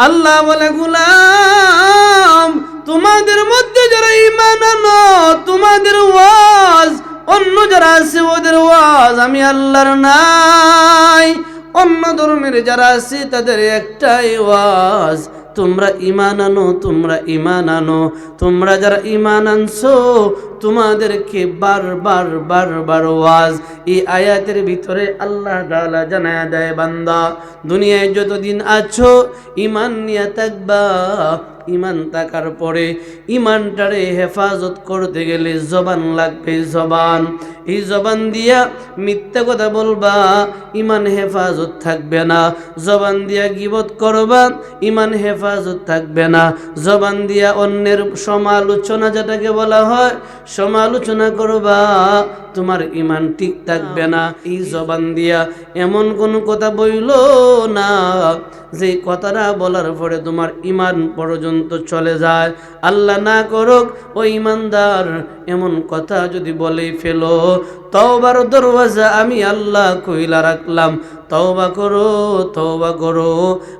আল্লাহ বলে, গোলাম তোমাদের মধ্যে যারা ঈমান আনো, তোমাদের ওয়াজ অন্য যারা আছে ওদের ওয়াজ আমি আল্লাহর নাই। অন্য ধর্মের যারা আছে তাদের একটাই ওয়াজ, তোমরা ঈমান আনো, তোমরা ঈমান আনো। তোমরা যারা ঈমান আনছো তোমাদেরকে বারবার বারবার ওয়াজ। এই আয়াতের ভিতরে আল্লাহ তাআলা জানায়া দেয়, বান্দা দুনিয়ায় যতদিন আছো ঈমান নিয়ে থাকবা। ঈমান থাকার পরে ঈমানটারে হেফাজত করতে গেলে জবান লাগবে, জবান। এই জবান দিয়া মিথ্যা কথা বলবা, ঈমান হেফাজত থাকবে না। জবান দিয়া গীবত করবা, ঈমান হেফাজত থাকবে না। জবান দিয়া অন্যের সমালোচনা, যেটাকে বলা হয় সমালোচনা করবা, তোমার ঈমান ঠিক থাকবে না। এই জবান দিয়া এমন কোনো কথা বইলো না যে কথাটা বলার পরে তোমার ঈমান পর্যন্ত চলে যায়। আল্লাহ না করুক ও ঈমানদার এমন কথা যদি বলে ফেলো, তওবার দরওয়াজা আমি আল্লাহ কইলা রাখলাম। তওবা করো, তওবা করো,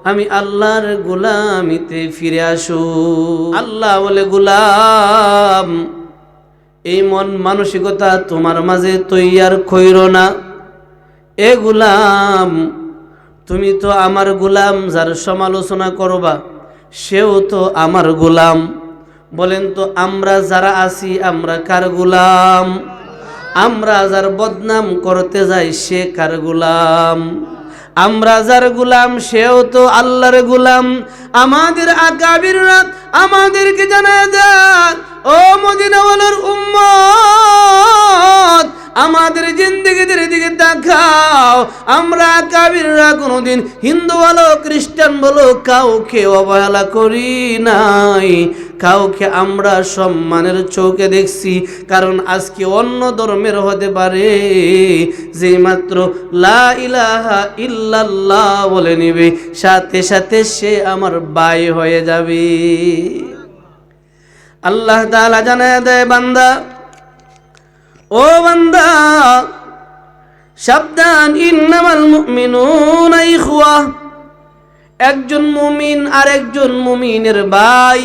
আমি আল্লাহর গোলামিতে ফিরে আসো। আল্লাহ বলে, গোলাম এই মন মানসিকতা তোমার মাঝে তৈয়ার কইরো না। এ গোলাম তুমি তো আমার গোলাম, যার সমালোচনা করবা সেও তো আমার গোলাম। বলেন তো আমরা যারা আছি আমরা কার গোলাম? আমরা যার বদনাম করতে যাই সে কার গোলাম? আমরা যার গোলাম সেও তো আল্লাহর গোলাম। আমাদের আকাবিররা আমাদেরকে জানায় দেন, ও মদিনাওয়ালার উম্মত আমাদের জিন্দেগিদের দিকে দেখাও। আমরা আকাবিররা কোনোদিন হিন্দু বলো খ্রিস্টান বলো কাউকে অবহেলা করি নাই, কাউকে আমরা সম্মানের চোখে দেখছি। কারণ আজকে অন্য ধর্মের হতে পারে, যে মাত্র লা ইলাহা ইল্লাল্লাহ বলে নিবে সাথে সাথে সে আমার ভাই হয়ে যাবে। আল্লাহ তাআলা জানায় দেয়, বান্দা ও বান্দা সাবধান, ইন্নামাল মুমিনুনা ইখওয়া, একজন মুমিন আর একজন মুমিনের ভাই।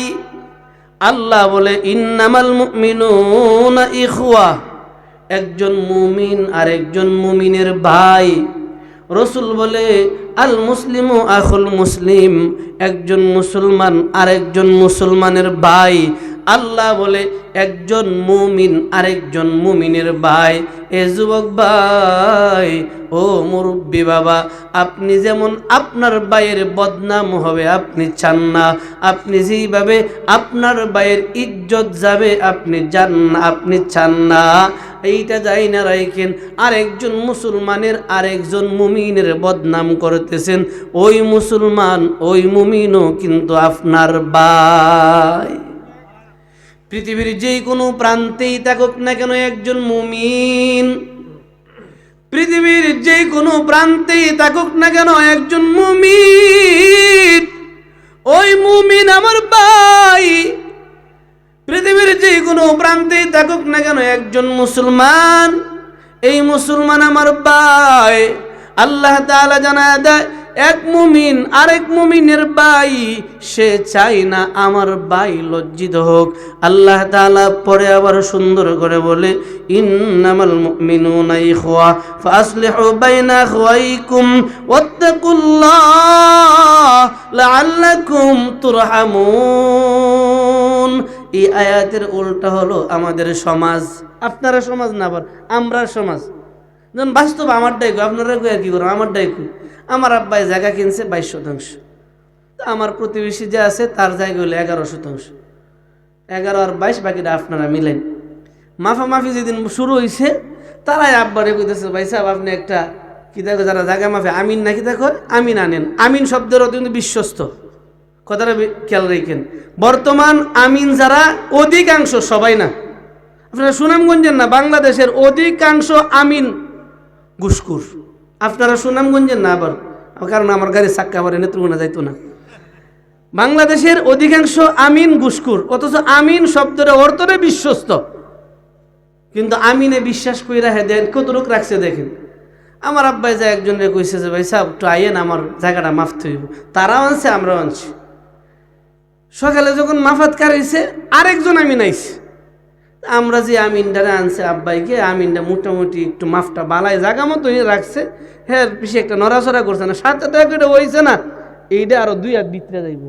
আল্লাহ বলে ইন্নামাল মুমিনুনা ইখওয়া, একজন মুমিন আর একজন মুমিনের ভাই। রসুল বলে আল মুসলিমু আখুল মুসলিম, একজন মুসলমান আর একজন মুসলমানের ভাই। আল্লাহ বলে একজন মুমিন আরেকজন মুমিনের ভাই। এ যুবক ভাই, ও মুরব্বী বাবা, আপনি যেমন আপনার ভাইয়ের বদনাম হবে আপনি চান না, আপনি যেইভাবে আপনার ভাইয়ের ইজ্জত যাবে আপনি চান না, এইটা যাই না রাখেন আরেকজন মুসলমানের আরেকজন মুমিনের বদনাম করতেছেন, ওই মুসলমান ওই মুমিনও কিন্তু আপনার ভাই। পৃথিবীর যে কোনো প্রান্তেই থাকুক না কেন একজন মুমিন, পৃথিবীর যে কোনো প্রান্তেই থাকুক না কেন একজন মুমিন, ওই মুমিন আমার ভাই। পৃথিবীর যে কোনো প্রান্তেই থাকুক না কেন একজন মুসলমান, এই মুসলমান আমার ভাই। আল্লাহ তাআলা জানায় দেয়, এক মুমিন আরেক মুমিনের ভাই, সে চাই না আমার ভাই লজ্জিত হোক। আল্লাহ তাআলা পরে আবার সুন্দর করে বলে, ইন্নামাল মুমিনুনা ইখওয়া ফাসলিহু বাইনা আখওয়াইকুম ওয়াত্তাকুল্লাহ লাআল্লাকুম তুরহামুন। এই আয়াতের উল্টা হলো আমাদের সমাজ। আপনারা সমাজ না, আবার আমরা সমাজ। যেমন বাস্তব আমারটাই কই, আপনারা কই আর কি করো, আমারটাই কই। আমার আব্বাই জায়গা কিনছে 22%, আমার প্রতিবেশী যে আছে তার জায়গা হলো 11%। 11 আর 22 বাকিটা আপনারা মিলেন। মাফামাফি যেদিন শুরু হয়েছে তারাই আব্বারে কইতেছে, ভাই সাহেব আপনি একটা কি দেখো যারা জায়গা মাফে আমিন নাকি দেখো আমিন আনেন। আমিন শব্দের অর্থ কিন্তু বিশ্বস্ত, কথাটা খেয়াল রাখেন। বর্তমান আমিন যারা অধিকাংশ, সবাই না, আপনারা সুনামগঞ্জের না, বাংলাদেশের অধিকাংশ আমিন ঘুষখোর। আপনারা সুনামগঞ্জের না, আবার কারণ আমার গাড়ির চাক্কা আবার নেত্রকোনা যাইতো না। বাংলাদেশের অধিকাংশ আমিন ঘুষখোর, অথচ আমিন শব্দের অর্থটা বিশ্বস্ত, কিন্তু আমিনে বিশ্বাস কইরা দেন কতটুক রাখছে দেখেন। আমার আব্বাই যা একজনের কইছে যে ভাই সাহেব একটু আইয়েন আমার জায়গাটা মাফতে হইব, তারাও আনছে আমরাও আনছি। সকালে যখন মাফাত কারাইছে আরেকজন আমিন আইছে। আমরা যে আমিনটারে আনছে আব্বাইকে, আমিনটা মোটামুটি একটু মাফটা বালায় জাগা মতোই রাখছে, হ্যাঁ পিছিয়ে একটা নড়াচড়া করছে না, 7 টাকা হয়েছে না, এইটা আরো 2 হাত ভিতরে যাইব।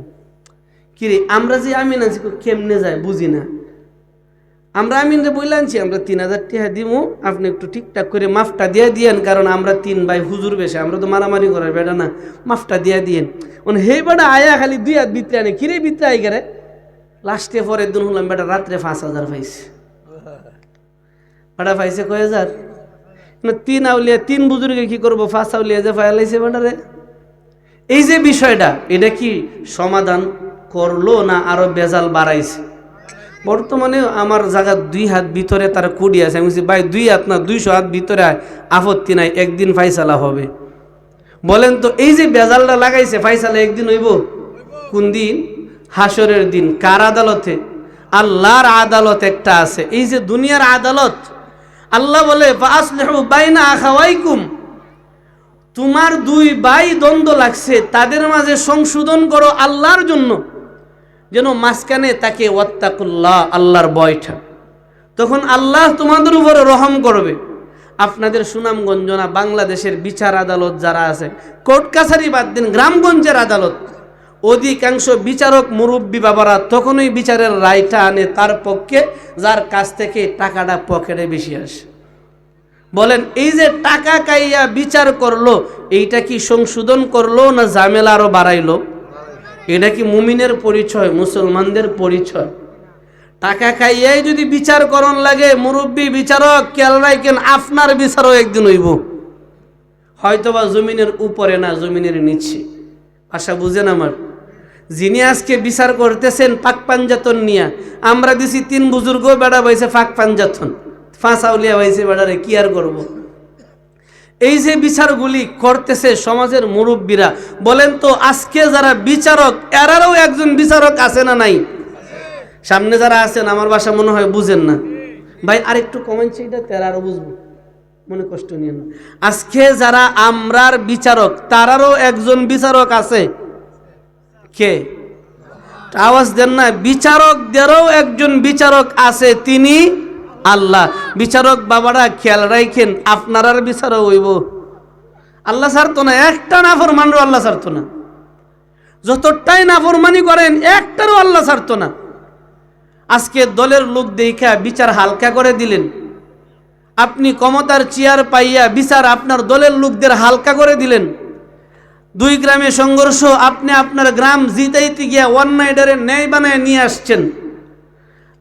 কিরে আমরা যে আমিন আনছি কেমনে যায় বুঝি না। আমরা আমিনরে বইলে আনছি আমরা 3000 টাকা দিব, আপনি একটু ঠিকঠাক করে মাফটা দিয়ে দিয়েন, কারণ আমরা 3 ভাই হুজুর বেশে, আমরা তো মারামারি করার বেটা না, মাফটা দিয়ে দিয়েন। মানে হে বেটা আয়া খালি 2 হাত ভিতরে আনে, কিরে ভিতরে আই গেরে। লাস্টে পরের দিন হলাম বেটা রাত্রে 5000 পাইছে। বেটা পাইছে কয় হাজার না, 3 আউলিয়া 3 বুজুর্গে কি করবো, 5 আউলিয়া যে ফায়ালাইছে বেটারে। এই যে বিষয়টা, এটা কি সমাধান করলো না আরো বেজাল বাড়াইছে? বর্তমানে আমার জায়গা 2 হাত ভিতরে তার কুড়ি আছে, আমি বলছি ভাই 2 হাত না 200 হাত ভিতরে আপত্তি নাই, একদিন ফাইসালা হবে। বলেন তো এই যে বেজালটা লাগাইছে, ফাইসালা একদিন হইব? কোন দিন? হাসরের দিন। কার আদালতে? আল্লাহর আদালত একটা আছে। এই যে দুনিয়ার আদালত, আল্লাহ বলে ফাসলিহু বাইনা আখাওয়াইকুম, তোমার 2 ভাই দ্বন্দ্ব লাগছে, তাদের মাঝে সংশোধন করো আল্লাহর জন্য, যেন মাঝখানে তাকে ওয়াত্তাকুল্লাহ, আল্লাহর ভয়টা, তখন আল্লাহ তোমাদের উপরে রহম করবে। আপনাদের সুনামগঞ্জ না বাংলাদেশের বিচার আদালত যারা আছে, কোর্ট কাছারি বাদ দিন, গ্রামগঞ্জের আদালত, অধিকাংশ বিচারক মুরব্বী বাবারা তখনই বিচারের রায়টা আনে তার পক্ষে যার কাছ থেকে টাকাটা পকেটে বেশি আসে। বলেন এই যে টাকা কাইয়া বিচার করলো, এইটা কি সংশোধন করলো না ঝামেলা আরো বাড়াইলো? এটা কি মুমিনের পরিচয়, মুসলমানদের পরিচয়? টাকা খাইয়াই যদি বিচার করন লাগে, মুরব্বী বিচারক খেয়াল রাখেন আপনার বিচারও একদিন হইব, হয়তোবা জমিনের উপরে না জমিনের নিচে। আশা বুঝেন আমার? যিনি আজকে বিচার করতেছেন পাক পাঞ্জাতন নিয়া, আমরা দিছি 3 বুজুর্গ, বেড়া বাইছে পাক পাঞ্জাতন, 5 আউলিয়া বাইছে, বেড়ারে কি আর করবো। এই যে বিচারগুলি করতেছে সমাজের মুরব্বীরা, বলেন তো আজকে যারা বিচারক, এরারও একজন বিচারক আছে না নাই? সামনে যারা আছেন আমার ভাষা মনে হয় বুঝেন না ভাই, আরেকটু কমেন্ট এটা তেরারও বুঝবো, মনে কষ্ট নিয়ে না। আজকে যারা আমরার বিচারক, তারারও একজন বিচারক আছে। কে? আওয়াজ দেন না। বিচারকদেরও একজন বিচারক আছে, তিনি আল্লাহ। বিচারক বাবারা খেয়াল রাখেন, আপনার বিচারও হইব। আল্লাহ ছাড়তো না, একটা নাফরমানও আল্লাহ ছাড়তো না। যতটাই নাফরমানি করেন একটারও আল্লাহ ছাড়তো না। আজকে দলের লোক দেখা বিচার হালকা করে দিলেন, আপনি ক্ষমতার চেয়ার পাইয়া বিচার আপনার দলের লোকদের হালকা করে দিলেন। 2 গ্রামে সংঘর্ষ, আপনি আপনার গ্রাম জিতাইতে গিয়া অন্যায়ডারে ন্যায় বানায় নিয়ে আসছেন।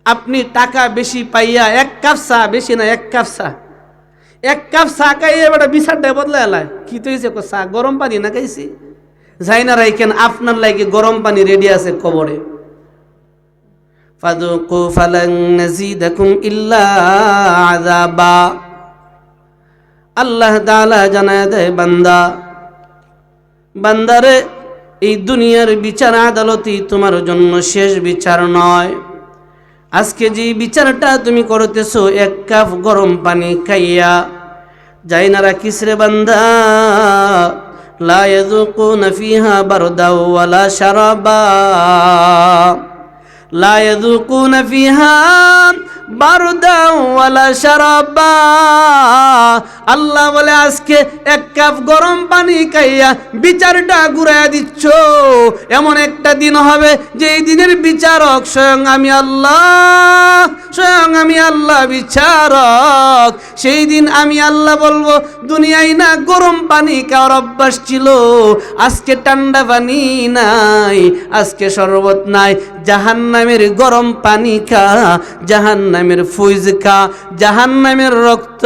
আপনি টাকা বেশি পাইয়া 1 কাপ চা, বেশি না 1 কাপ চা, 1 কাপ চা খাইয়া বেটা বিচারটা বদলে এলায়। কি তো হয়েছে? চা গরম পানি না খাইছি, যাই না রাইখেন আপনার লাগে গরম পানি রেডি আছে কবরে। ফাযুকু ফালান নাযীদাকুম ইল্লা আযাবা। আল্লাহ তাআলা জানায় দেয় বান্দা, বান্দারে এই দুনিয়ার বিচার আদালতই তোমার জন্য শেষ বিচার নয়। আজকে যে বিচারটা তুমি করতেছো 1 কাপ গরম পানি খাইয়া, যাই না রাখিস রে বান্দা, লা ইয়াযুকুনা ফিহা বারদা ওয়ালা শারাবা, লা ইয়াযুকুনা ফিহা বারদা ওয়ালা শারাবা। আল্লাহ বলে আজকে 1 কাপ গরম পানি খাইয়া বিচারটা ঘুরাইয়া দিচ্ছ, এমন একটা দিন হবে যে এই দিনের বিচারক স্বয়ং আমি আল্লাহ, স্বয়ং আমি আল্লাহ বিচারক। সেই দিন আমি আল্লাহ বলবো, দুনিয়ায় না গরম পানি খাওয়ার অভ্যাস ছিল, আজকে ঠান্ডা পানি নাই, আজকে শরবত নাই, জাহান্নামের গরম পানি খা, জাহান্নামের ফুইজ খা, জাহান্নামের রক্ত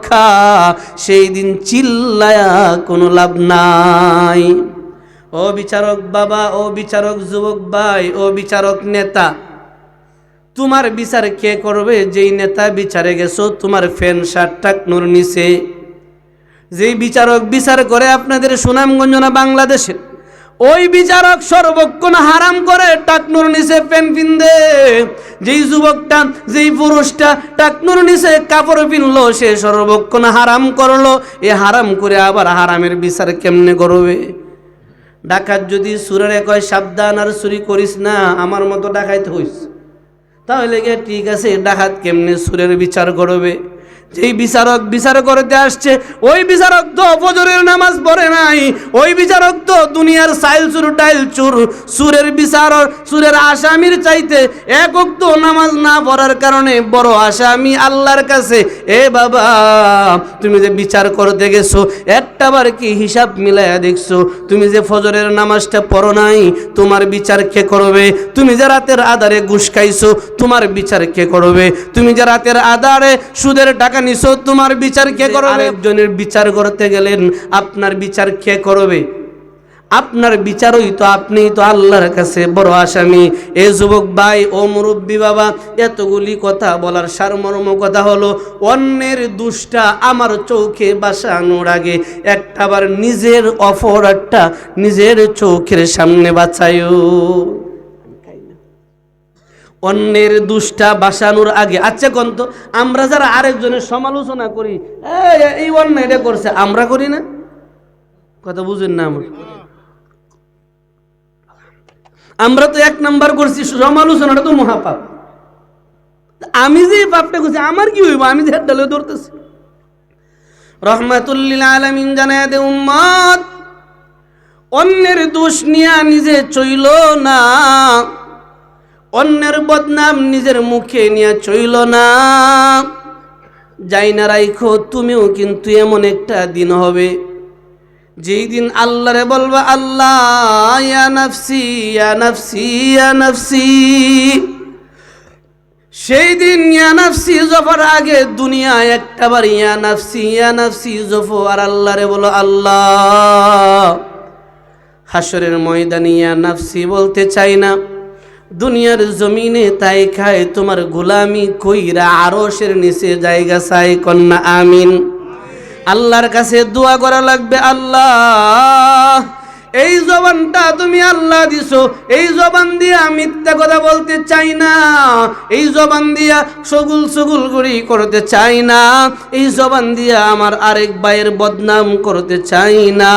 খা। সেই দিন চিল্লায়া কোনো লাভ নাই। ও বিচারক বাবা, ও বিচারক যুবক ভাই, ও বিচারক নেতা, তোমার বিচার কে করবে? যেই নেতা বিচারে গেছো তোমার ফ্যান শার্ট টাকনুর নিচে, যেই বিচারক বিচার করে আপনাদের সুনামগঞ্জ না বাংলাদেশে, ওই বিচারক সর্বক্ষণ হারাম করে টাকনুর নিচে প্যান পিনদে। যেই যুবকটা, যেই পুরুষটা টাকনুর নিচে কাপড় পিনলো, সে সর্বক্ষণ হারাম করলো। এ হারাম করে আবার হারামের বিচার কেমনে করবে? ডাকাত যদি সুরের কয় সাবধান আর চুরি করিস না, আমার মতো ডাকাইতে হইস, তাহলে গিয়ে ঠিক আছে, ডাকাত কেমনে সুরের বিচার করবে? যেই বিচারক বিচার করতে আসছে, ওই বিচারক তো ফজরের নামাজ পড়ে নাই, ওই বিচারক তো দুনিয়ার সাইল চুর ডাইল চুর। সুরের বিচারক, সুরের আসামির চাইতে এক ওয়াক্ত নামাজ না পড়ার কারণে বড় আসামি আল্লাহর কাছে। এ বাবা, তুমি যে বিচার করতে গেছো, একটাবার কি হিসাব মিলাইয়া দেখছো? তুমি যে ফজরের নামাজটা পড়ো নাই, তোমার বিচার কে করবে? তুমি যে রাতের আধারে ঘুষ খাইছো, তোমার বিচার কে করবে? তুমি যে রাতের আধারে সুদের টাকা নিছো, তোমার বিচার কে করবে? আরেকজনের বিচার করতে গেলেন, আপনার বিচার কে করবে? আপনার বিচারই তো, আপনিই তো আল্লাহর কাছে বড় আসামি। এ যুবক ভাই, ও মুরব্বী বাবা, এতগুলি কথা বলার সারমর্ম কথা হলো, অন্যের দুষ্টা আমার চোখে বাঁচানোর আগে একটাবার নিজের অপরাধটা নিজের চোখের সামনে বাঁচায়ও। অন্যের দুষ্টা বাঁচানোর আগে, আচ্ছা কোন তো আমরা যারা আরেকজনের সমালোচনা করি, এই অন্যায় এটা করছে, আমরা করি না? কথা বুঝেন না? আমরা তো এক নাম্বার করছি, সমালোচনাটা তো মহাপাপ। আমি যে পাপটা করছি, আমার কি হইব? আমি যে ডালে ধরতেছি। রহমাতুল লিল আলামিন জানায় দে, উম্মত অন্যের দোষ নিয়ে নিজে চইল না, অন্যের বদনাম নিজের মুখে নিয়ে চইল না। যাই না রাইখো, তুমিও কিন্তু এমন একটা দিন হবে যেই দিন আল্লাহরে বলবা, আল্লাহ ইয়া নাফসি ইয়া নাফসি ইয়া নাফসি। সেই দিন ইয়া নাফসি জফার আগে দুনিয়া একটাবার ইয়া নাফসি জফো, আর আল্লাহরে বলো আল্লাহ। হাসরের ময়দানে ইয়া নাফসি বলতে চাই না, দুনিয়ার জমিনে তাই খায় তোমার গোলামি কইরা আরশের নিচে জায়গা চাই। কন্যা আমিন। আল্লাহর কাছে দোয়া করা লাগবে, আল্লাহ এই জবানটা তুমি আল্লাহ দিছো, এই জবান দিয়া মিথ্যা কথা বলতে চাই না, এই জবান দিয়া সগুল গুড়ি করতে চাই না, এই জবান দিয়া আমার আরেক ভাইয়ের বদনাম করতে চাই না।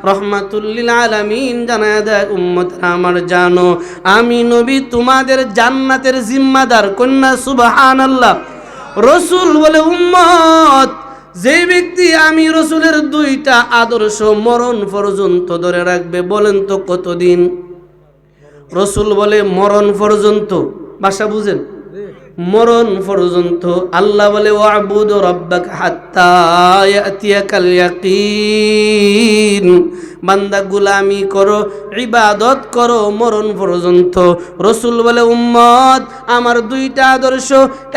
রহমাতুল লিল আলামিন জানায় দেয়, উম্মতরা আমার জানো, আমি নবী তোমাদের জান্নাতের জিম্মাদার। কন্যা সুবহানাল্লাহ। রাসূল বলে, উম্মত যে ব্যক্তি আমি রসুলের দুইটা আদর্শ মরণ পর্যন্ত ধরে রাখবে, বলেন তো কতদিন? রসুল বলে মরণ পর্যন্ত। ভাষা বুঝেন? মরণ পর্যন্ত। আল্লাহ বলে, ওয়াবুদ রাব্বাকা হাত্তা ইয়াতিয়াকাল ইয়াকিন। বান্দা গুলামি করো, ইবাদত করো মরণ পর্যন্ত। রসুল বলে, উম্মত আমার দুইটা আদর্শ,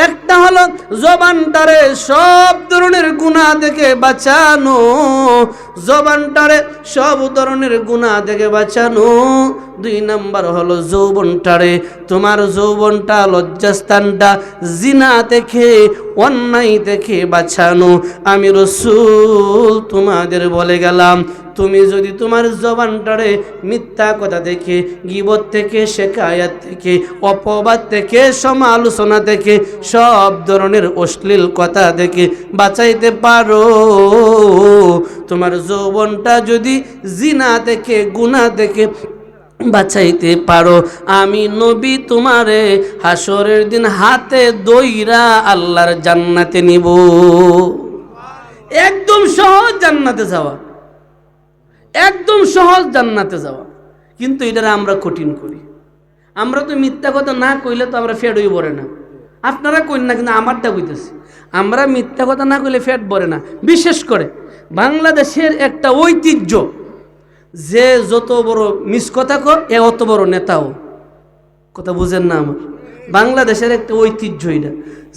একটা হলো জবানটারে সব ধরনের গুনাহ থেকে বাঁচানো, জবানটারে সব ধরনের গুনাহ থেকে বাঁচানো। দুই নাম্বার হলো যৌবনটারে, তোমার যৌবনটা, লজ্জাস্থানটা জিনা থেকে, অন্যায় থেকে বাঁচানো। আমি রসুল তোমাদের বলে গেলাম, তুমি যদি তোমার জবানটারে মিথ্যা কথা থেকে, গীবত থেকে, শিকায়াত থেকে, অপবাদ থেকে, সমালোচনা থেকে, সব ধরনের অশ্লীল কথা থেকে বাঁচাইতে পারো, তোমার যৌবনটা যদি জিনা থেকে, গুনাহ থেকে বাঁচাইতে পারো, আমি নবী তোমারে হাসরের দিন হাতে দইরা আল্লাহর জান্নাতে নিব। একদম সহজ জান্নাতে যাওয়া, একদম সহজ জান্নাতে যাওয়া। কিন্তু এটা আমরা কঠিন করি। আমরা তো মিথ্যা কথা না কইলে তো আমরা ফেট হয়ে পড়ে না। আপনারা কইন না, কিন্তু আমারটা কইতেছি, আমরা মিথ্যা কথা না কইলে ফেট পড়ে না। বিশেষ করে বাংলাদেশের একটা ঐতিহ্য, যে যত বড় মিস কথা কর এ অত বড় নেতাও। কথা বুঝেন না? আমার বাংলাদেশের একটা ঐতিহ্য এটা,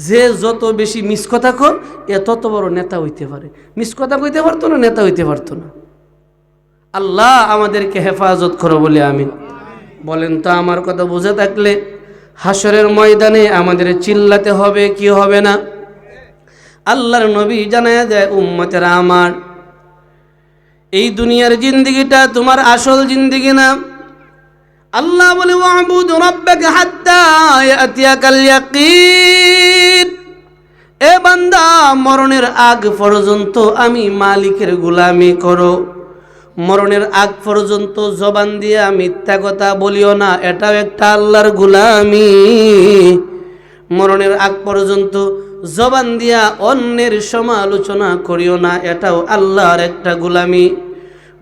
যে যত বেশি মিস কথা কর এ তত বড় নেতা হইতে পারে। মিস কথা কইতে পারতো না, নেতা হইতে পারতো না। আল্লাহ আমাদেরকে হেফাজত করো বলে আমিন। বলেন তো, আমার কথা বুঝে থাকলে হাসরের ময়দানে আমাদের চিল্লাতে হবে কি হবে না? আল্লাহর নবী জানায়া দেয়, উম্মতেরা আমার, এই দুনিয়ার জিন্দেগিটা তোমার আসল জিন্দেগি না। আল্লাহ বলে, ওয়াবুদ রাব্বাকা হাত্তা ইয়াতিয়াকাল ইয়াকিন। এ বান্দা, মরণের আগ পর্যন্ত আমি মালিকের গোলামি করো। মরণের আগ পর্যন্ত জবান দিয়ে মিথ্যা কথা বলিও না, এটাও একটা আল্লাহর গোলামি। মরণের আগ পর্যন্ত জবান দিয়া অন্যের সমালোচনা করিও না, এটাও আল্লাহর একটা গোলামি।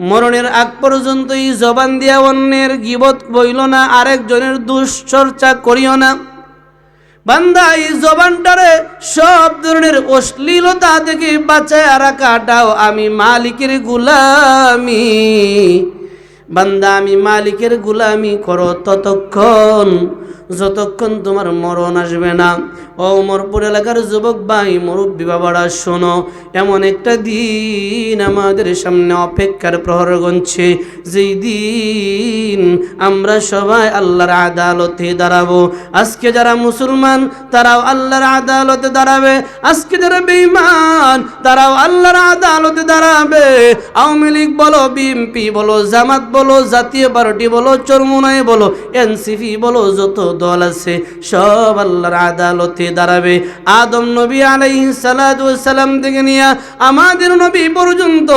মরণের আগ পর্যন্ত এই জবান দিয়া অন্যের গীবত বইল না, আরেকজনের দুশ্চর্চা করিও না। বান্দা এই জবানটারে সব ধরনের অশ্লীলতা থেকে বাঁচায় রাখাটাও আমি মালিকের গোলামি। বান্দা আমি মালিকের গোলামি করো ততক্ষণ যতক্ষণ তোমার মরণ আসবে না। ও উমরপুর এলাকার যুবক ভাই, মুরব্বী বাবারা শোনো, এমন একটা দিন আমাদের সামনে অপেক্ষার প্রহর গুনছে, যেই দিন আমরা সবাই আল্লাহর আদালতে দাঁড়াবো। আজকে যারা মুসলমান তারাও আল্লাহর আদালতে দাঁড়াবে, আজকে যারা বেঈমান তারাও আল্লাহর আদালতে দাঁড়াবে। আওয়ামী লীগ বলো, বিএনপি বলো, জামাত বলো, জাতীয় পার্টি বলো, চরমোনাই বলো, এনসিপি বলো, যত দল আছে সব আল্লাহর আদালতে দাঁড়াবে। আদম নবী আলাইহিস সালাতু ওয়াস সালাম থেকে নিয়ে আমাদের নবী পর্যন্ত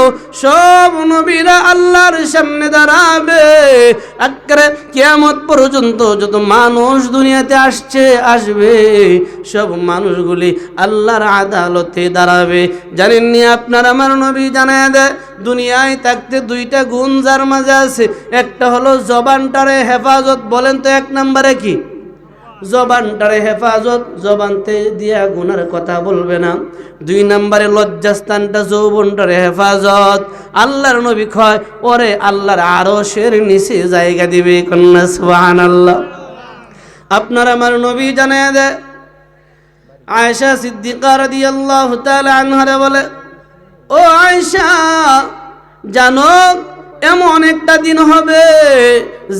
সব নবীরা আল্লাহর সামনে দাঁড়াবে। আকারে কিয়ামত পর্যন্ত যত মানুষ দুনিয়াতে আসবে সব মানুষগুলি আল্লাহর আদালতে দাঁড়াবে। জানেননি আপনার আমার নবী জানায় দেয়, দুনিয়ায় থাকতে দুইটা গুণ যার মাঝে আছে, একটা হলো জবানটারে হেফাজত। বলেন তো এক নম্বরে কি? জবানটারে হেফাজত, জবানতে দিয়া গুনার কথা বলবে না। দুই নম্বরে লজ্জাস্থানটা যৌবনটারে হেফাজত। আল্লাহর নবী কয়, ওরে আল্লাহর আরশের নিচে জায়গা দিবে। কন্যা সুবহানাল্লাহ। আপনার আমার নবী জানায় দেয়, আয়েশা সিদ্দিকা রাদিয়াল্লাহু তাআলা আনহা বলে, ও আয়েশা জানো এমন একটা দিন হবে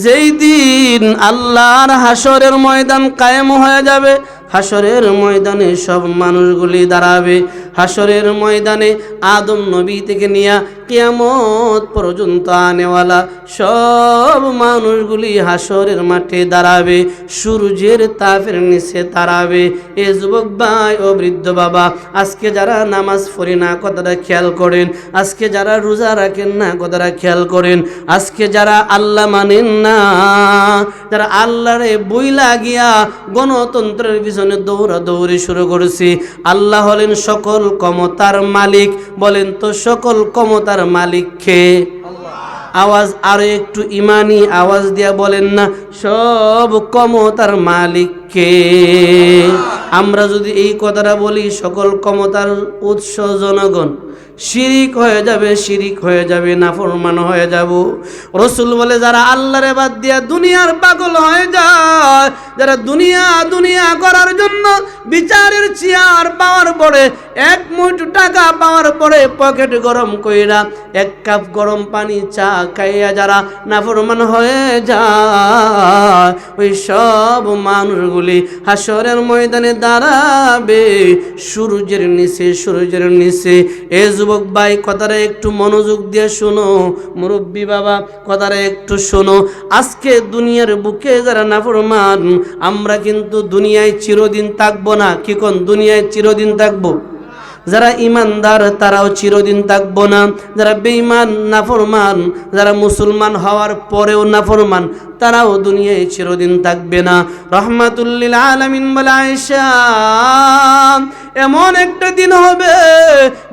যেই দিন আল্লাহর হাসরের ময়দান কায়েম হয়ে যাবে। হাসরের ময়দানে সব মানুষগুলি দাঁড়াবে। হাসরের ময়দানে আদম নবী থেকে নিয়ে কিয়ামত পর্যন্ত আনেওয়ালা সব মানুষগুলি হাসরের মাঠে দাঁড়াবে, সূর্যের তাপের নিচে দাঁড়াবে। এ যুবক ভাই ও বৃদ্ধ বাবা, আজকে যারা নামাজ পড়ে না কথাটা খেয়াল করেন, আজকে যারা রোজা রাখেন না কথাটা খেয়াল করেন, আজকে যারা আল্লাহ মানেন না, যারা আল্লাহরে বইলা গিয়া গণতন্ত্রের পিছনে দৌড়াদৌড়ি শুরু করেছি। আল্লাহ হলেন সকল ক্ষমতার মালিক। বলেন তো সকল ক্ষমতার মালিক কে? আওয়াজ আরো একটু ইমানি আওয়াজ দিয়া বলেন না, সব ক্ষমতার মালিক কে? আমরা যদি এই কথাটা বলি, সকল ক্ষমতার উৎস জনগণ, শিরিক হয়ে যাবে, শিরিক হয়ে যাবে, নাফরমান হয়ে যাব। রাসূল বলে, যারা আল্লাহরে বাদ দিয়া দুনিয়ার পাগল হয়ে যায়, যারা দুনিয়া করার জন্য বিচারের চেয়ার পাওয়ার পরে, এক মুঠো টাকা পাওয়ার পরে পকেট গরম কইরা এক কাপ গরম পানি চা খাইয়া যারা নাফরমান হয়ে যায়, ওই সব মানুষগুলি হাসরের ময়দানে দাঁড়াবে সূর্যের নিচে, সূর্যের নিচে। এ যুবক ভাই কথাটা একটু মনোযোগ দিয়ে শোনো, মুরব্বী বাবা কথাটা একটু শোনো। আজকে দুনিয়ার বুকে যারা নাফরমান, আমরা কিন্তু দুনিয়ায় চিরদিন থাকবো না। কি কোন? দুনিয়ায় চিরদিন থাকবো? যারা ইমানদার তারাও চিরদিন থাকবো না। যারা বেঈমান নাফরমান, যারা মুসলমান হওয়ার পরেও নাফরমান, তারাও দুনিয়ায় চিরদিন থাকবে না। রহমাতুল লিল আলামিন বলে, আয়েশা এমন একটা দিন হবে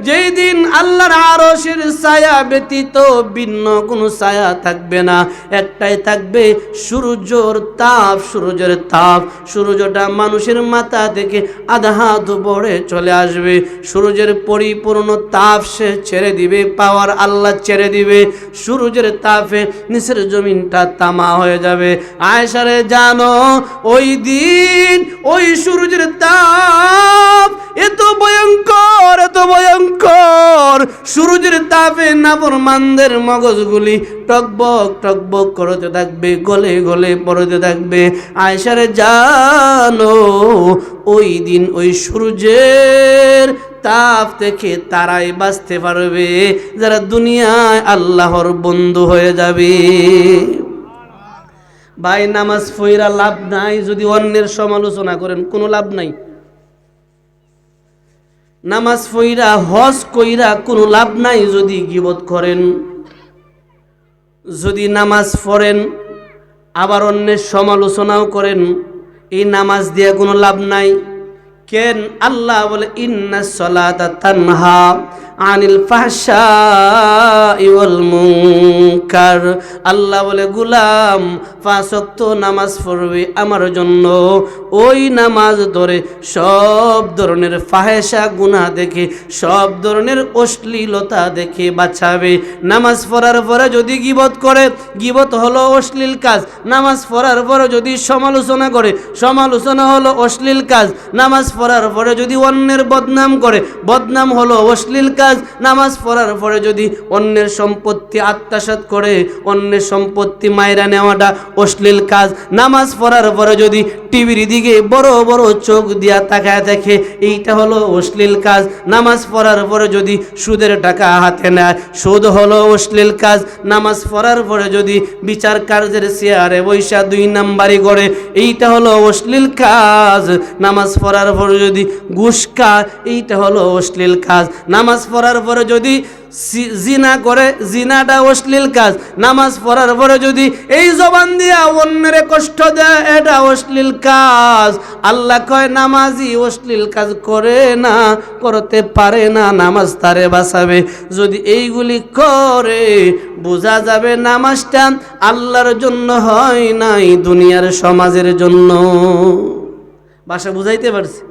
যেই দিন আল্লাহর আরশের ছায়া ব্যতীত ভিন্ন কোনো ছায়া থাকবে না। একটাই থাকবে, সূর্যের তাপ। সূর্যের তাপ, সূর্যটা মানুষের মাথা থেকে আধা হাত উপরে চলে আসবে। সূর্যের পরিপূর্ণ তাপ সে ছেড়ে দিবে, পাওয়ার আল্লাহ ছেড়ে দিবে। সূর্যের তাপে নিচের জমিনটা তামা হয়ে যাবে। আয়েশা রে জানো, ওই দিন ওই সূর্যের তাপ এত ভয়ঙ্কর, এত ভয়ঙ্কর। সূর্যের তাপে নাফরমানদের মগজগুলি টকবক টকবক করতে থাকবে, গলে গলে পড়তে থাকবে। আয়েশা রে জানো, ওই দিন ওই সূর্যের তাপ থেকে তারাই বাঁচতে পারবে যারা দুনিয়ায় আল্লাহর বন্ধু হয়ে যাবে। ভাই, নামাজ পড়া লাভ নাই যদি অন্যের সমালোচনা করেন, কোনো লাভ নাই। নামাজ পড়া, হজ কইরা কোনো লাভ নাই যদি গীবত করেন। যদি নামাজ পড়েন আবার অন্যের সমালোচনাও করেন, এই নামাজ দিয়ে কোনো লাভ নাই। কেন? আল্লাহ বলে ইন্নাস সালাতা তানহা আনিল ফাহশাই ওয়াল মুনকার। আল্লাহ বলে গোলাম 5 ওয়াক্ত নামাজ পড়বে আমার জন্য, ওই নামাজ ধরে সব ধরনের ফাহেসা গুনাহ দেখে, সব ধরনের অশ্লীলতা দেখে বাঁচাবে। নামাজ পড়ার পরে যদি গীবত করে, গীবত হলো অশ্লীল কাজ। নামাজ পড়ার পরে যদি সমালোচনা করে, সমালোচনা হলো অশ্লীল কাজ। নামাজ পড়ার পরে যদি অন্যের বদনাম করে, বদনাম হলো অশ্লীল কাজ। নামাজ পড়ার পরে যদি অন্যের সম্পত্তি আত্মসাৎ করে, অন্যের সম্পত্তি মাইরা নেওয়াটা অশ্লীল কাজ। নামাজ পড়ার পরে যদি টিভির দিকে বড় বড় চোখ দিয়া তাকায় দেখে, এইটা হলো অশ্লীল কাজ। নামাজ পড়ার পরে যদি সুদের টাকা হাতে নেয়, সুদ হলো অশ্লীল কাজ। নামাজ পড়ার পরে যদি বিচার কার্যের চেয়ারে বৈশা 2 নাম্বারি করে, এইটা হলো অশ্লীল কাজ। নামাজ পড়ার পরে যদি ঘুষ খায়, এইটা হলো অশ্লীল কাজ। নামাজ পড়ার পরে যদি জিনা করে, জিনাটা অশ্লীল কাজ। নামাজ পড়ার পরে যদি এই জবান দিয়া অন্যের কষ্ট দেয়, এটা অশ্লীল কাজ। আল্লাহ কয় নামাজি অশ্লীল কাজ করে না, করতে পারে না, নামাজ তারে বাঁচাবে। যদি এইগুলি করে বোঝা যাবে নামাজটা আল্লাহর জন্য হয় নাই, দুনিয়ার সমাজের জন্য। ভাষা বুঝাইতে পারছি?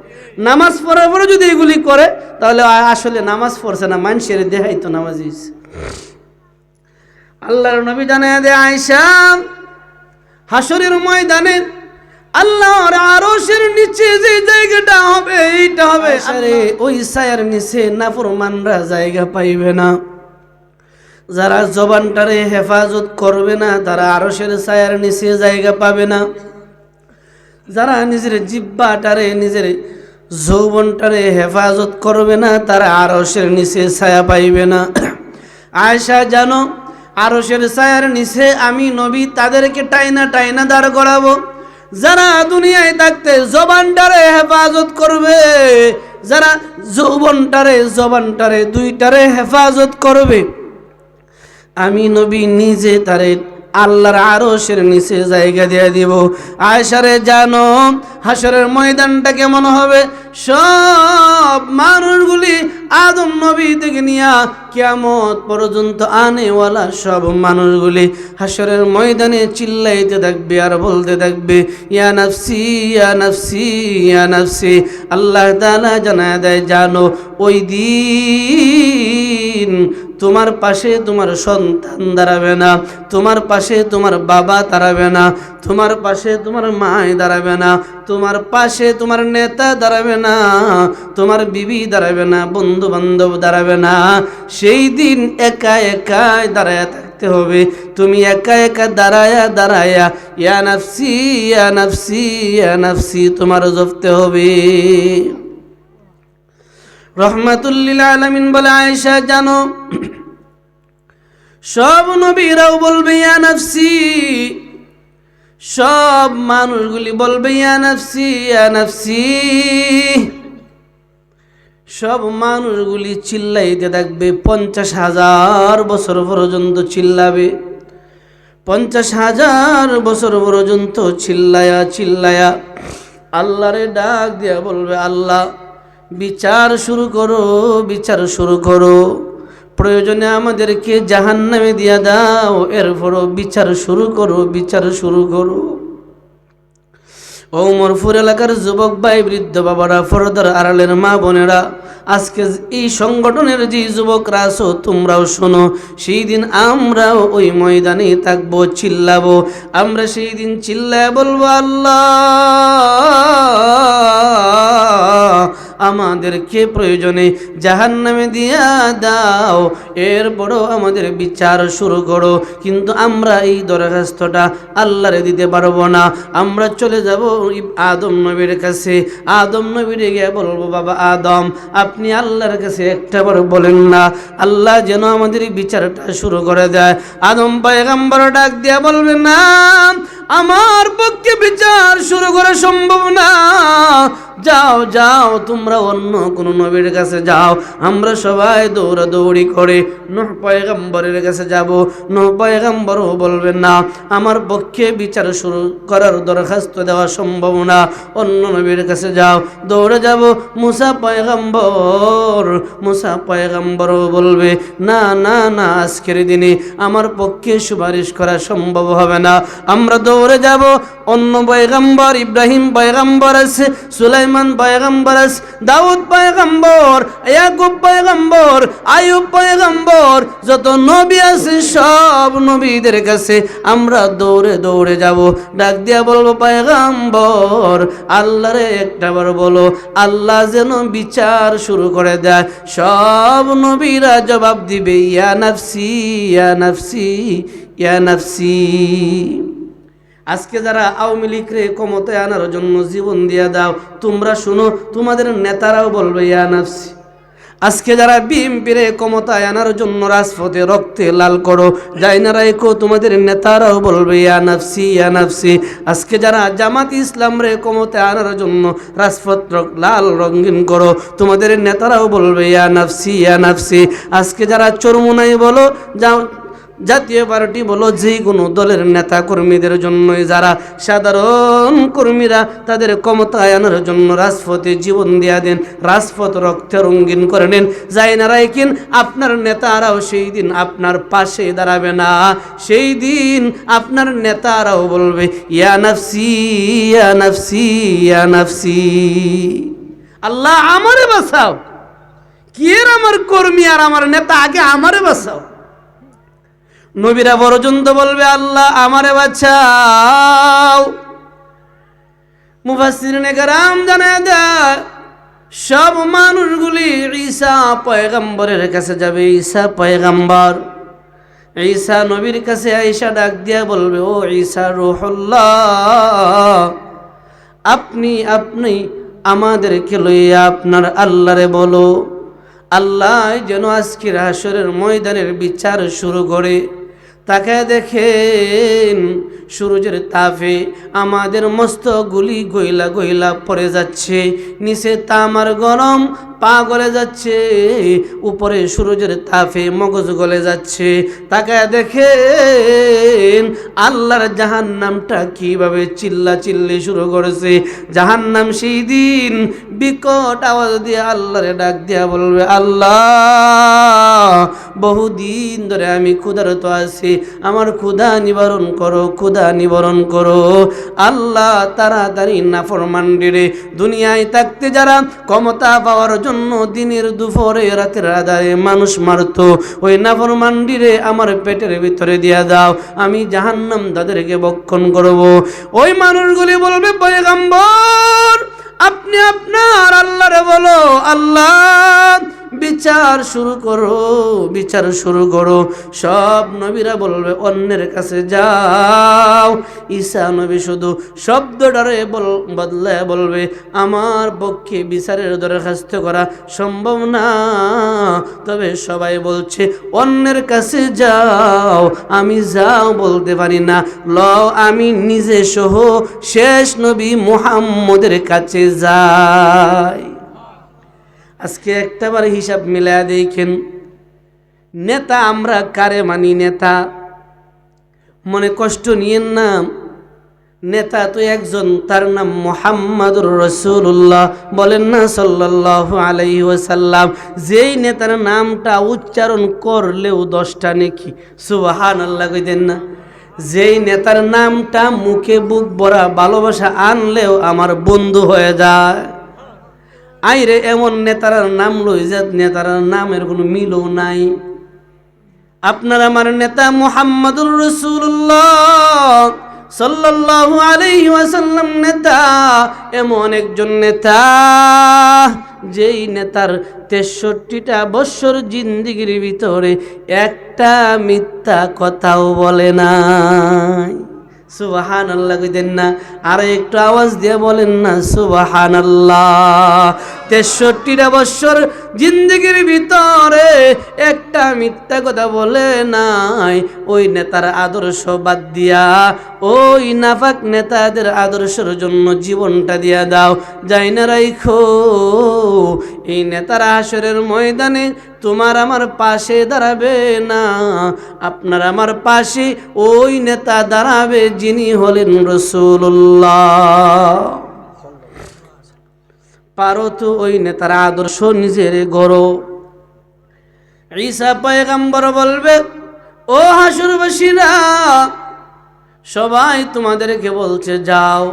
নামাজ পড়ার পরে যদি এগুলি করে, তাহলে আসলে নামাজ পড়ছে না, মানুষের দেখাই তো নামাজি। আল্লাহর নবী জানায় দেয় আয়েশা, হাসরের ময়দানে আল্লাহর আরশের নিচে যে জায়গাটা হবে, এইটা হবে আরে ওই ছায়ার নিচে নাফরমানরা জায়গা পাইবে না। যারা জবানটারে হেফাজত করবে না, তারা আরশের ছায়ার নিচে জায়গা পাবে না। যারা নিজের জিহ্বাটারে, নিজের যৌবনটারে হেফাজত করবে না, তারা আরশের নিচে ছায়া পাইবে না। আয়েশা জানো, আরশের ছায়ার নিচে আমি নবী তাদেরকে টাইনা টাইনা দাঁড় করাবো, যারা দুনিয়ায় থাকতে জবানটারে হেফাজত করবে, যারা যৌবনটারে, জবানটারে, দুইটারে হেফাজত করবে, আমি নবী নিজে তারে আল্লাহর আরশের নিচে জায়গা দিয়ে দিব। আয়েশারে জানো, হাসরের ময়দানটা কেমন হবে? সব মানুষগুলি আদম নবী থেকে নিয়া কিয়ামত পর্যন্ত আনেওয়ালা সব মানুষগুলি হাসরের ময়দানে চিল্লাইতে থাকবে আর বলতে থাকবে, ইয়া নাফসি ইয়া নাফসি ইয়া নাফসি। আল্লাহ তাআলা জানায় দেয়, জানো ওই দিন তোমার পাশে তোমার সন্তান দাঁড়াবে না, তোমার পাশে তোমার বাবা দাঁড়াবে না, তোমার পাশে তোমার মায় দাঁড়াবে না, তোমার পাশে তোমার নেতা দাঁড়াবে না, তোমার বিবি দাঁড়াবে না, বন্ধু বান্ধব দাঁড়াবে না। সেই দিন একা একাই দাঁড়ায় থাকতে হবে। তুমি একা একা দাঁড়ায়া দাঁড়ায়া ইয়া নাফসি ইয়া নাফসি ইয়া নাফসি তোমার জপতে হবে। রহমাতুল লিল আলামিন বলে, আয়েশা জানো, সব নবীরাও বলবে ইয়া নাফসি, সব মানুষগুলি বলবে ইয়া নাফসি ইয়া নাফসি। সব মানুষগুলি চিল্লাইতে থাকবে, 50,000 বছর পর্যন্ত চিল্লাবে, 50,000 বছর পর্যন্ত চিল্লায়া চিল্লায়া আল্লাহরে ডাক দিয়া বলবে, আল্লাহ বিচার শুরু করো, বিচার শুরু করো। প্রয়োজনে আমাদেরকে জাহান্নামে দিয়া দাও, এরপরও বিচার শুরু করো, বিচার শুরু করো। ও উমরপুর এলাকার যুবক ভাই, বৃদ্ধ বাবারা, পর্দার আড়ালের মা বোনেরা, আজকে এই সংগঠনের যে যুবকরা আছো, তোমরাও শোনো, সেই দিন আমরাও ওই ময়দানে থাকবো, চিল্লাবো। আমরা সেই দিন চিল্লায় বলবো, আল্লাহ আমাদেরকে প্রয়োজনে জাহান্নামে দিয়া দাও, এরপরও আমাদের বিচার শুরু করো। কিন্তু আমরা এই দরখাস্তটা আল্লাহরে দিতে পারবো না। আমরা চলে যাব আদম নবীর কাছে। আদম নবীরে গিয়ে বলবো, বাবা আদম, আপনি আল্লাহর কাছে একটাবার বলেন না, আল্লাহ যেন আমাদের বিচারটা শুরু করে দেয়। আদম পয়গম্বর ডাক দিয়া বলবে, না, আমার পক্ষে বিচার শুরু করা সম্ভব না। যাও যাও তোমরা অন্য কোন নবীর কাছে যাও। আমরা সবাই দৌড়াদৌড়ি করে নূহ পয়গম্বরের কাছে যাব। নূহ পয়গম্বরও বলবেন না, আমার পক্ষে বিচার শুরু করার দরখাস্ত দেওয়া সম্ভব না, অন্য নবীর কাছে যাও। দৌড়ে যাব মুসা পয়গম্বরও বলবে না না না, আজকের দিনে আমার পক্ষে সুপারিশ করা সম্ভব হবে না। আমরা দৌড়ে যাব অন্য পয়গম্বর, ইব্রাহিম পয়গম্বর আছে, সুলাইমান পয়গম্বর আছে, দাউদ পয়গম্বর, ইয়াকুব পয়গম্বর, আইয়ুব পয়গম্বর, যত নবী আছে সব নবীদের কাছে আমরা দৌড়ে দৌড়ে যাব। ডাক দিয়া বলবো, পয়গম্বর আল্লাহরে একটাবার বলো আল্লাহ যেন বিচার শুরু করে দেয়। সব নবীরা জবাব দিবে, ইয়া নাফসি ইয়া নাফসি ইয়া নাফসি। আজকে যারা আওয়ামী লীগরে ক্ষমতায় আনার জন্য জীবন দিয়া দাও, তোমরা শুনো, তোমাদের নেতারাও বলবে ইয়া নাফসি। আজকে যারা বিএনপিরে ক্ষমতায় আনার জন্য রাজপথে রক্তে লাল করো, যাই না রাইকো, তোমাদের নেতারাও বলবে ইয়া নাফসি ইয়া নাফসি। আজকে যারা জামাত ইসলামরে ক্ষমতায় আনার জন্য রাজপথ লাল রঙিন করো, তোমাদের নেতারাও বলবে ইয়া নাফসি ইয়া নাফসি। আজকে যারা চরমুনাই বলো, জাতীয় পার্টি বলো, যে কোনো দলের নেতা কর্মীদের জন্যই যারা সাধারণ কর্মীরা তাদের ক্ষমতায় আনার জন্য রাজপথে জীবন দিয়া দেন, রাজপথ রক্তে রঙিন করে নেন, যাই না রাইকিন আপনার নেতারাও সেই দিন আপনার পাশে দাঁড়াবে না। সেই দিন আপনার নেতারাও বলবে ইয়া নাফসি ইয়া নাফসি ইয়া নাফসি। আল্লাহ আমারে বাঁচাও, কি এর আমার কর্মী আর আমার নেতা, আগে আমারে বাঁচাও। নবীরা পর্যন্ত বলবে আল্লাহ আমারে বাঁচাও। মুফাসসিরিনে কেরাম জানায় দেয়, সব মানুষগুলি ঈসা পয়গম্বরের কাছে যাবে। ঈসা পয়গম্বর, ঈসা নবীর কাছে আয়েশা ডাক দিয়া বলবে, ও ঈসা রূহুল্লাহ, আপনি আমাদেরকে লইয়া আপনার আল্লাহরে বলো, আল্লাহ যেন আজকের হাসরের ময়দানের বিচার শুরু করে। তাকায় দেখেন সূর্যের তাপে আমাদের মস্তকগুলি গইলা গইলা পড়ে যাচ্ছে, নিচে তামার গরম পা গলে যাচ্ছে, উপরে সূর্যের তাপে মগজ গলে যাচ্ছে। তাকায় দেখেন আল্লাহর জাহান্নামটা কিভাবে চিল্লা চিল্লি শুরু করেছে। জাহান্নাম সেই দিন বিকট আওয়াজ দিয়ে আল্লাহরে ডাক দিয়া বলবে, আল্লাহ বহুদিন ধরে আমি ক্ষুধার্ত আছি, আমার ক্ষুধা নিবারণ করো, ক্ষুধা নিবারণ করো। আল্লাহ তাড়াতাড়ি নাফরমানদের দুনিয়ায় থাকতে যারা ক্ষমতা পাওয়ার জন্য দিনের দুপুরে রাতের আধারে মানুষ মারত, ওই নাফরমানদের আমার পেটের ভিতরে দিয়া দাও, আমি জাহান্নাম তাদেরকে ভক্ষণ করব। ওই মানুষগুলি বলবে, পয়গম্বর আপনি আপনার আল্লাহরে বলো, আল্লাহ বিচার শুরু করো, বিচার শুরু করো। সব নবীরা বলবে অন্যের কাছে যাও। ঈসা নবী শুধু শব্দটারে বদলায় বলবে, আমার পক্ষে বিচারের দরখাস্ত করা সম্ভব না, তবে সবাই বলছে অন্যের কাছে যাও, আমি যাও বলতে পারি না, লও আমি নিজে সহ শেষ নবী মুহাম্মদের কাছে যাই। আজকে একটাবার হিসাব মিলায়া দেখেন, নেতা আমরা কারে মানি? নেতা মনে কষ্ট নিয়েন না, নেতা তো একজন, তার নাম মুহাম্মাদুর রাসূলুল্লাহ, বলেন না সাল্লাল্লাহু আলাইহি ওয়াসাল্লাম। যেই নেতার নামটা উচ্চারণ করলেও 10টা নেকি, সুবহানাল্লাহ কইতেন না? যেই নেতার নামটা মুখে বুক ভরা ভালোবাসা আনলেও আমার বন্ধু হয়ে যায়। আইরে এমন নেতার নাম লই যে নেতার নামের কোনো মিলও নাই। আপনার আমার নেতা মুহাম্মাদুর রাসূলুল্লাহ সাল্লাল্লাহু আলাইহি ওয়াসাল্লাম নেতা, এমন একজন নেতা যেই নেতার 63টা বছর জিন্দেগির ভিতরে একটা মিথ্যা কথাও বলে নাই। সুবহানাল্লাহ কইতেন না? আর একটু আওয়াজ দিয়ে বলেন না সুবহানাল্লাহ। 63টা বছর জিন্দগির ভিতরে একটা মিথ্যা কথা বলে নাই। ওই নেতার আদর্শ বাদ দিয়া ওই নাফাক নেতাদের আদর্শের জন্য জীবনটা দিয়া দাও। যাই না রাইখো এই নেতারা হাসরের ময়দানে তোমার আমার পাশে দাঁড়াবে না, আপনার আমার পাশে ওই নেতা দাঁড়াবে যিনি হলেন রাসূলুল্লাহ। পারো তো ওই নেতার আদর্শ নিজের গড়ো। ঈসা পয়গম্বর বলবে, ও হাসরবাসীরা, সবাই তোমাদেরকে বলছে যাও,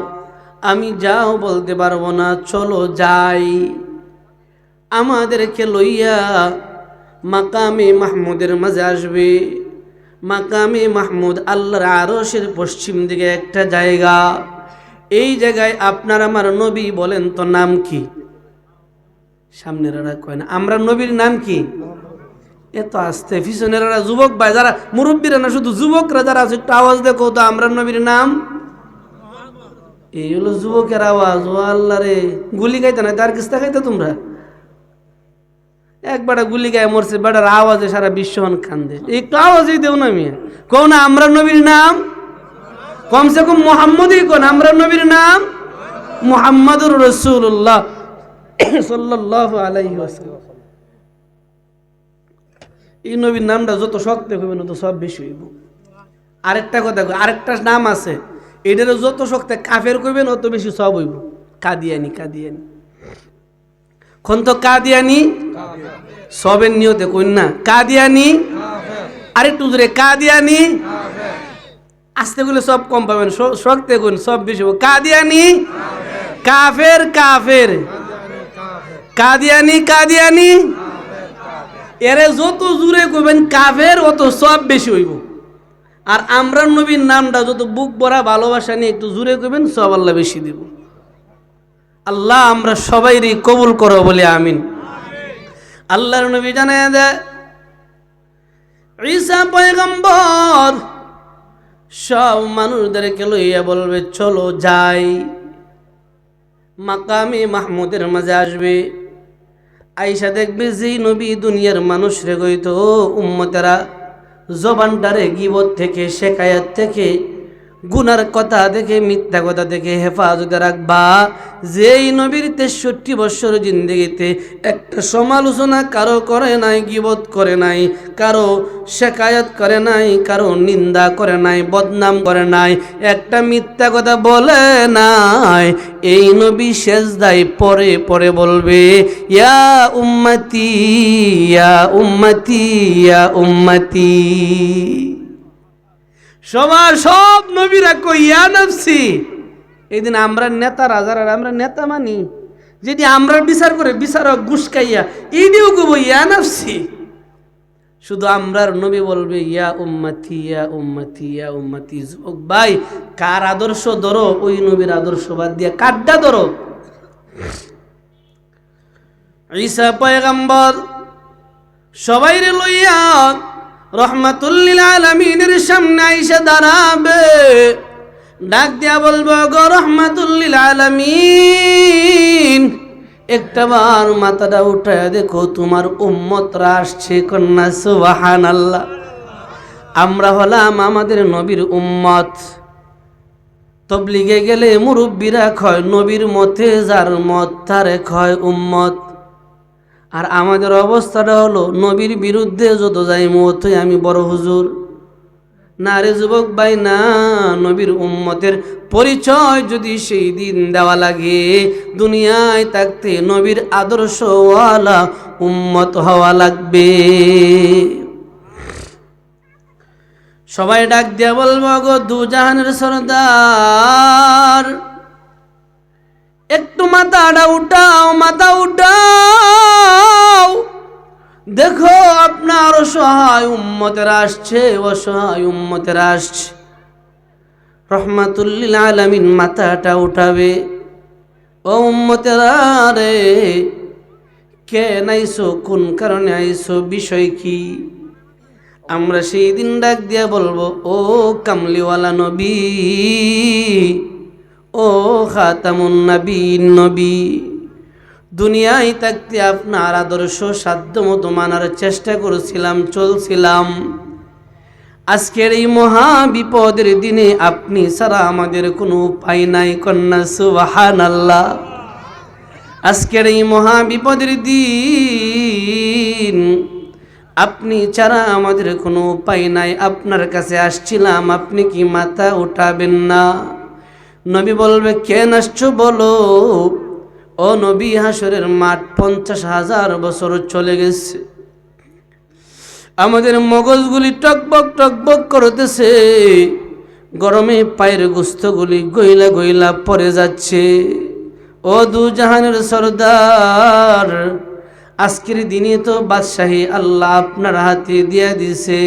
আমি যাও বলতে পারবো না, চলো যাই। আমাদেরকে লইয়া মাকামে মাহমুদের মাঝে আসবে। মাকামে মাহমুদ আল্লাহর আরশের পশ্চিম দিকে একটা জায়গা। এই জায়গায় আপনার আমার নবী বলেন তো নাম কি? সামনেরা কয় না আমরা নবীর নাম কি? এত আস্তে পিছনেরা যুবক ভাই যারা মুরব্বীরা না, শুধু যুবকরা যারা আছে একটু আওয়াজ দেখো তো, আমরা নবীর নাম। এই হলো যুবকের আওয়াজ। ও আল্লাহ রে, গুলি খাইতে না তার কিস্তা খাইতে তোমরা? একবার গুলি গায়ে মরছে, বেটার আওয়াজে সারা বিশ্বন কান্দে। একটু আওয়াজই দেও না মিয়া, কও না আমরা নবীর নাম, কমসে কম মুহাম্মদই কোন, আমরা নবীর নাম মুহাম্মাদুর রাসূলুল্লাহ সাল্লাল্লাহু আলাইহি ওয়াসাল্লাম। এই নবীর নামটা যত শক্ত হইবে তত সব বেশি হইব। আরেকটা কথা, আরেকটা নাম আছে, এটারও যত শক্ত কাফের কইবেন অত বেশি সব হইব। কাদিয়ানি, কাদিয়ানি কোন তো কাদিয়ানি, সবের নিয়তে কইন না কাদিয়ানি। আরেকটু জোরে কাদিয়ানি, আস্তে গুলো সব কম পাবেন, শক্ত কইন সব বেশি হইব। কাদিয়ানি কাফের, কাফের কাদিয়ানি, কাদিয়ানি এরে যত জোরে কইবেন কাফের অত সব বেশি হইব। আর আমরা নবীর নামটা যত বুক ভরা ভালোবাসা নিয়ে একটু জোরে কইবেন সব আল্লাহ বেশি দিব। আল্লাহ আমরা সবাইরই কবুল করো বলে আমিন। আল্লাহর নবী জানায় দেয়, ঈসা পয়গম্বর সব মানুষদেরকে লইয়া বলবে চলো যাই। মাকামে মাহমুদের মাঝে আসবে, আইসা দেখবে যেই নবী দুনিয়ার মানুষ রে কইতো উম্মতেরা জবানটারে গীবত থেকে, শেকায়াত থেকে, গুনার কথা থেকে, মিথ্যা কথা থেকে হেফাজতে রাখবা। যেই নবীর 63 বছর জিন্দেগিতে একটা সমালোচনা কারো করে নাই, গীবত করে নাই, কারো শেকায়ত করে নাই, কারো নিন্দা করে নাই, বদনাম করে নাই, একটা মিথ্যা কথা বলে নাই। এই নবী সেজদায় পরে পরে বলবে ইয়া উম্মতি, ইয়া উম্মতি, ইয়া উম্মতি। সবার সব নবীরা কই ইয়া নফসি। এই দিন আমরা নেতা রাজারা, আমরা নেতা মানি, যদি আমরা বিচার করে বিচারক গুসকাইয়া এইদিও কব ইয়া নফসি। শুধু আমরার নবী বলবে ইয়া উম্মতি, ইয়া উম্মতি, ইয়া উম্মতি। যুবক ভাই, কার আদর্শ ধরো, ওই নবীর আদর্শ বাদ দিয়া কাড্ডা ধরো। ঈসা পয়গম্বর সবাইরে লইয়া রহমাতুল লিল আলামিনের সামনে আইসা দাঁড়াবে, ডাক দিয়া বলবো গো রহমাতুল লিল আলামিন, একটাবার মাথাটা উঠায় দেখো তোমার উম্মতরা আসছে। কন্যা সুবহানাল্লাহ। আমরা হলাম আমাদের নবীর উম্মত। তবলিগে গেলে মুরব্বীরা কয় নবীর মতে যার মত তারে কয় উম্মত। আর আমাদের অবস্থাটা হলো নবীর বিরুদ্ধে যত যাই মত আমি বড় হুজুর। না রে যুবক ভাই, না। নবীর উম্মতের পরিচয় যদি সেই দিন দেওয়া লাগে, দুনিয়ায় থাকতে নবীর আদর্শওয়ালা উম্মত হওয়া লাগবে। সবাই ডাক দিয়া বলবো গো দু জাহানের সরদার, একটু মাথাটা উঠাও, মাথা উঠাও, দেখো আপনার অসহায় উম্মতেরা আসছে, অসহায় উম্মতেরা আসছে। রহমাতুল লিল আলামিন মাথাটা উঠাবে, ও উম্মতেরা রে, কে নাইছো, কোন কারণে আইছো, বিষয় কি? আমরা সেই দিন ডাক দিয়া বলবো ও কামলিওয়ালা নবী, ও খাতামুন নবীন নবী, দুনিয়ায় থাকতে আপনার আদর্শ সাধ্যমতো মানার চেষ্টা করেছিলাম, চলছিলাম। আজকের এই মহা বিপদের দিনে আপনি ছাড়া আমাদের কোনো উপায় নাই। কন্যা সুবহানাল্লাহ। আজকের এই মহা বিপদের দিন আপনি ছাড়া আমাদের কোনো উপায় নাই। আপনার কাছে আসছিলাম, আপনি কি মাথা উঠাবেন না? নবী বলবে, কেন আসছো বলো। ও নবী, হাসরের মাঠ 50,000 বছর চলে গেছে, আমাদের মগজগুলি টকবক টকবক করতেছে, গরমে পায়ের গোস্তগুলি গইলা গইলা পড়ে যাচ্ছে। ও দু জাহানের সরদার, আজকের দিনে তো বাদশাহী আল্লাহ আপনার হাতে দিয়া দিছে,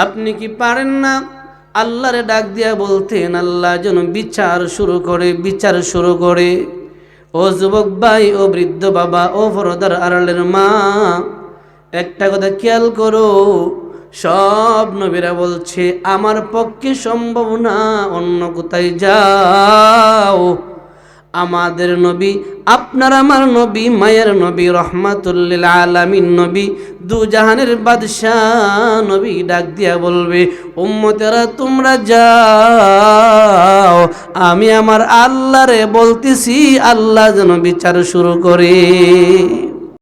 আপনি কি পারেন না আল্লাহরে ডাক দিয়া বলতেন, আল্লাহ যেন বিচার শুরু করে, বিচার শুরু করে। ও যুবক ভাই, ও বৃদ্ধ বাবা, ও পরদার আড়ালের মা, একটা কথা খেয়াল করো, সব নবীরা বলছে আমার পক্ষে সম্ভব না, অন্য কোথায় যাও। আমাদের নবী, আপনার আমার নবী, মায়ের নবী, রহমাতুল্লিল আলামিন নবী, দু জাহানের বাদশাহ নবী ডাক দিয়া বলবে, উম্মতেরা তোমরা যাও, আমি আমার আল্লাহরে বলতেছি, আল্লাহ যেন বিচার শুরু করে।